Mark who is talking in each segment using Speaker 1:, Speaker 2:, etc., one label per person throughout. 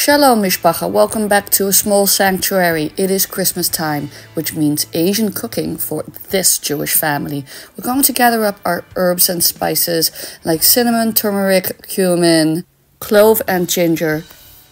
Speaker 1: Shalom Mishpacha, welcome back to a small sanctuary. It is Christmas time, which means Asian cooking for this Jewish family. We're going to gather up our herbs and spices like cinnamon, turmeric, cumin, clove and ginger.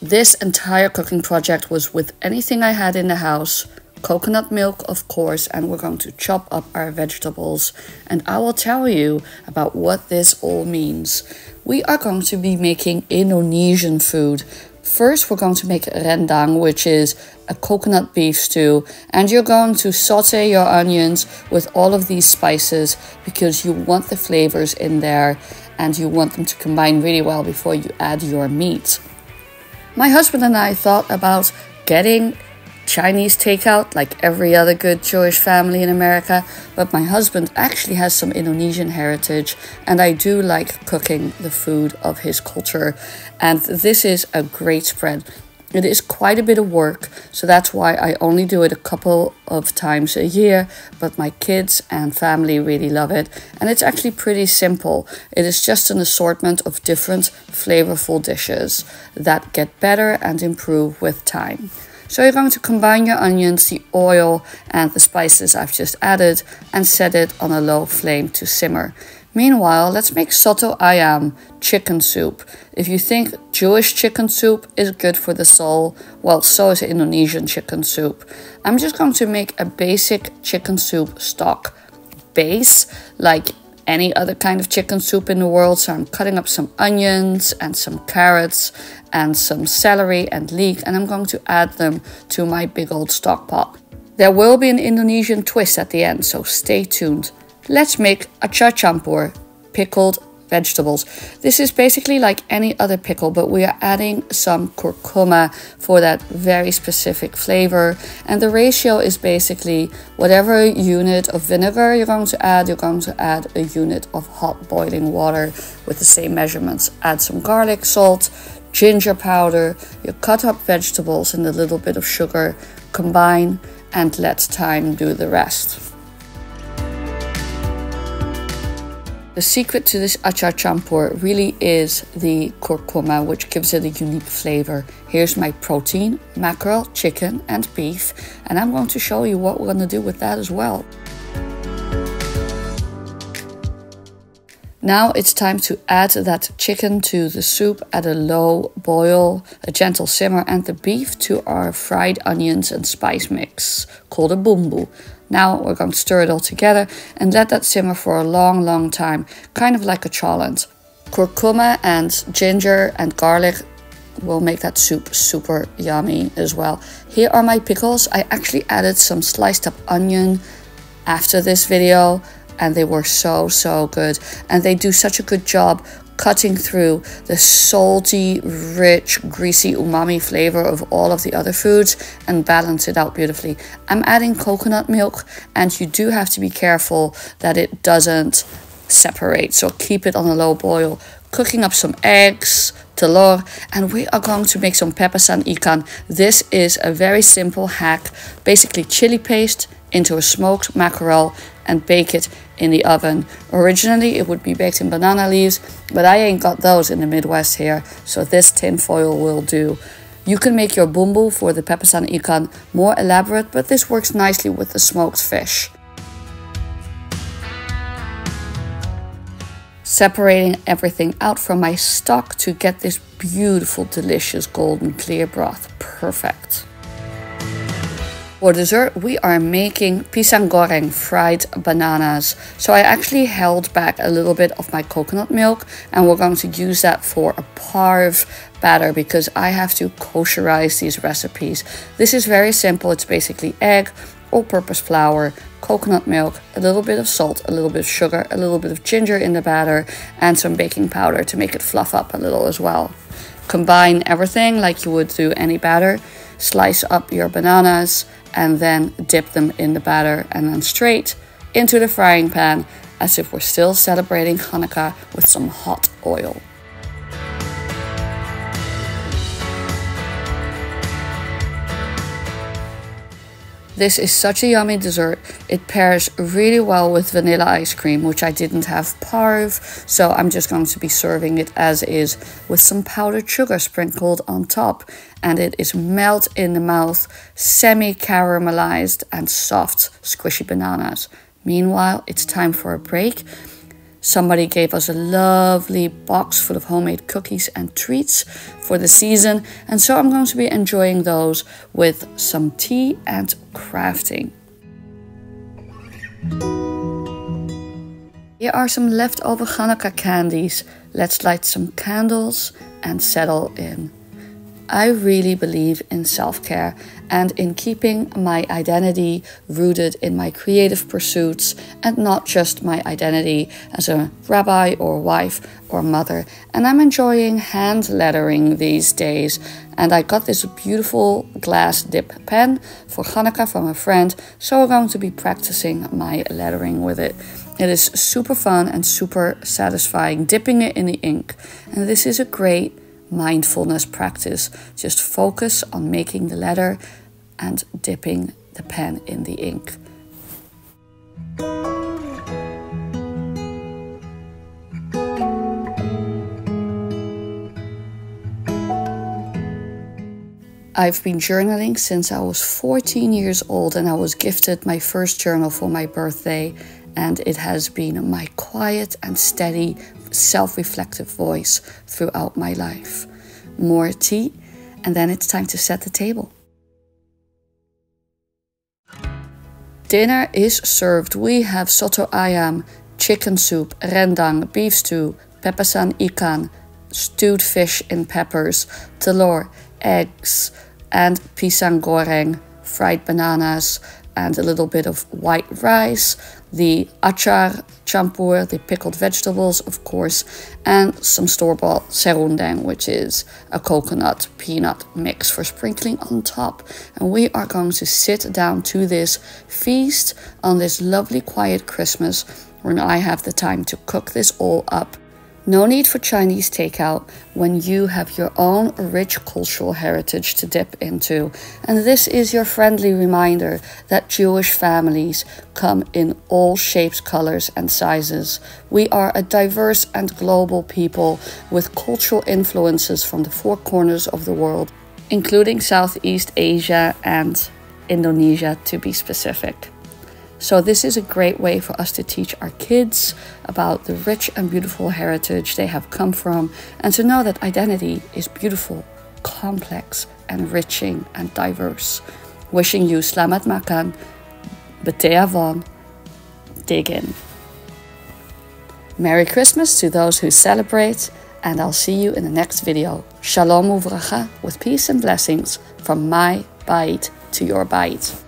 Speaker 1: This entire cooking project was with anything I had in the house. Coconut milk, of course, and we're going to chop up our vegetables. And I will tell you about what this all means. We are going to be making Indonesian food. First, we're going to make rendang, which is a coconut beef stew. And you're going to saute your onions with all of these spices because you want the flavors in there and you want them to combine really well before you add your meat. My husband and I thought about getting Chinese takeout like every other good Jewish family in America, but my husband actually has some Indonesian heritage and I do like cooking the food of his culture, and this is a great spread. It is quite a bit of work, so that's why I only do it a couple of times a year, but my kids and family really love it, and it's actually pretty simple. It is just an assortment of different flavorful dishes that get better and improve with time. So you're going to combine your onions, the oil and the spices I've just added and set it on a low flame to simmer. Meanwhile, let's make soto ayam, chicken soup. If you think Jewish chicken soup is good for the soul, well, so is Indonesian chicken soup. I'm just going to make a basic chicken soup stock base, like any other kind of chicken soup in the world. So I'm cutting up some onions and some carrots and some celery and leek, and I'm going to add them to my big old stock pot. There will be an Indonesian twist at the end, so stay tuned. Let's make acar campur, pickled vegetables. This is basically like any other pickle, but we are adding some curcuma for that very specific flavor. And the ratio is basically whatever unit of vinegar you're going to add a unit of hot boiling water with the same measurements. Add some garlic, salt, ginger powder, your cut up vegetables and a little bit of sugar. Combine and let time do the rest. The secret to this acar campur really is the curcuma, which gives it a unique flavor. Here's my protein, mackerel, chicken and beef, and I'm going to show you what we're going to do with that as well. Now it's time to add that chicken to the soup at a low boil, a gentle simmer, and the beef to our fried onions and spice mix called a bumbu. Now we're going to stir it all together and let that simmer for a long time, kind of like a cholent. Curcuma and ginger and garlic will make that soup super yummy as well. Here are my pickles. I actually added some sliced up onion after this video, and they were so good, and they do such a good job cutting through the salty, rich, greasy umami flavor of all of the other foods and balance it out beautifully. I'm adding coconut milk, and you do have to be careful that it doesn't separate, so keep it on a low boil. Cooking up some eggs, telur, and we are going to make some pepasan ikan. This is a very simple hack, basically chili paste into a smoked mackerel and bake it in the oven. Originally it would be baked in banana leaves, but I ain't got those in the Midwest here, so this tin foil will do. You can make your bumbu for the pepasan ikan more elaborate, but this works nicely with the smoked fish. Separating everything out from my stock to get this beautiful, delicious golden clear broth. Perfect. For dessert, we are making pisang goreng, fried bananas. So I actually held back a little bit of my coconut milk, and we're going to use that for a parve batter because I have to kosherize these recipes. This is very simple. It's basically egg, all-purpose flour, coconut milk, a little bit of salt, a little bit of sugar, a little bit of ginger in the batter, and some baking powder to make it fluff up a little as well. Combine everything like you would do any batter. Slice up your bananas and then dip them in the batter and then straight into the frying pan as if we're still celebrating Hanukkah with some hot oil. This is such a yummy dessert. It pairs really well with vanilla ice cream, which I didn't have parve, so I'm just going to be serving it as is with some powdered sugar sprinkled on top. And it is melt in the mouth, semi-caramelized and soft, squishy bananas. Meanwhile, it's time for a break. Somebody gave us a lovely box full of homemade cookies and treats for the season, and so I'm going to be enjoying those with some tea and crafting. Here are some leftover Hanukkah candies. Let's light some candles and settle in. I really believe in self-care and in keeping my identity rooted in my creative pursuits and not just my identity as a rabbi or wife or mother. And I'm enjoying hand lettering these days. And I got this beautiful glass dip pen for Hanukkah from a friend, so we're going to be practicing my lettering with it. It is super fun and super satisfying dipping it in the ink. And this is a great mindfulness practice. Just focus on making the letter and dipping the pen in the ink. I've been journaling since I was 14 years old, and I was gifted my first journal for my birthday, and it has been my quiet and steady self-reflective voice throughout my life. More tea, and then it's time to set the table. Dinner is served. We have soto ayam, chicken soup, rendang, beef stew, pepesan ikan, stewed fish in peppers, telur, eggs, and pisang goreng, fried bananas, and a little bit of white rice, the achar champur, the pickled vegetables, of course, and some store-bought serundeng, which is a coconut peanut mix for sprinkling on top. And we are going to sit down to this feast on this lovely quiet Christmas when I have the time to cook this all up. No need for Chinese takeout when you have your own rich cultural heritage to dip into. And this is your friendly reminder that Jewish families come in all shapes, colors, and sizes. We are a diverse and global people with cultural influences from the four corners of the world, including Southeast Asia and Indonesia, to be specific. So this is a great way for us to teach our kids about the rich and beautiful heritage they have come from, and to know that identity is beautiful, complex, enriching, and diverse. Wishing you Slamat Makan, B'tei Avon, dig in. Merry Christmas to those who celebrate, and I'll see you in the next video. Shalom uvracha, with peace and blessings from my bite to your bite.